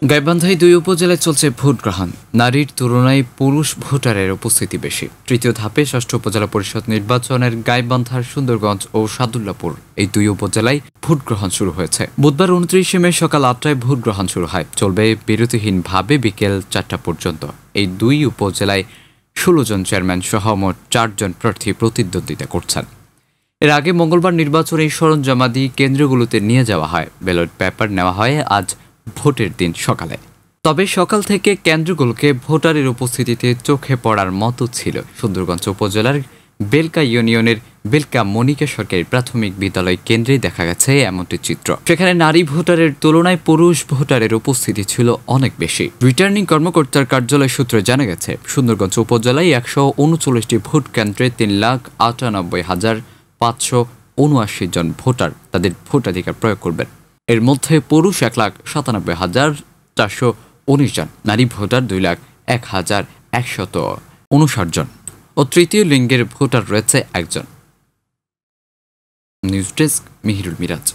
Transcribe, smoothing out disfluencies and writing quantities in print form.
গাইবান্ধায় ২ উপজেলায় চলছে ভোট গ্রহণ। নারীর তুলনায় পুরুষ ভোটারের উপস্থিতি বেশি। তৃতীয় ধাপে ৬ষ্ঠ উপজেলা পরিষদ নির্বাচনের গাইবান্ধার সুন্দরগঞ্জ ও সাদুল্লাপুর এই ২ উপজেলায় ভোট গ্রহণ শুরু হয়েছে। বুধবার ২৯ মে সকাল ৮টায় ভোট গ্রহণ শুরু হয়, চলবে বিরতিহীনভাবে বিকেল ৪টা পর্যন্ত। এই ২ উপজেলায় ১৬ জন চেয়ারম্যান সহ মোট ৪ জন প্রার্থী প্রতিদ্বন্দ্বিতা করছেন। এর আগে মঙ্গলবার নির্বাচনী সরঞ্জামাদি কেন্দ্রগুলোতে নিয়ে যাওয়া হয়। ব্যালট পেপার নেওয়া হয় আজ ভোটের দিন সকালে। তবে সকাল থেকে কেন্দ্রগুলোকে ভোটারের উপস্থিতিতে চোখে পড়ার মতো ছিল। সুন্দরগঞ্জ উপজেলার বেলকা ইউনিয়নের বেলকা মনিকা সরকারি প্রাথমিক বিদ্যালয় কেন্দ্রে দেখা গেছে এমনটি চিত্র। সেখানে নারী ভোটারের তুলনায় পুরুষ ভোটারের উপস্থিতি ছিল অনেক বেশি। রিটার্নিং কর্মকর্তার কার্যালয় সূত্রে জানা গেছে, সুন্দরগঞ্জ উপজেলায় ১৩৯টি ভোট কেন্দ্রে ৩,৯৮,৫৭৯ জন ভোটার তাদের ভোটাধিকার প্রয়োগ করবেন। এর মধ্যে পুরুষ ১,৯৭,৪১৯ জন, নারী ভোটার ২,০১,১৫৯ জন ও তৃতীয় লিঙ্গের ভোটার রয়েছে ১ জন। News desk, Mihirul Miraj.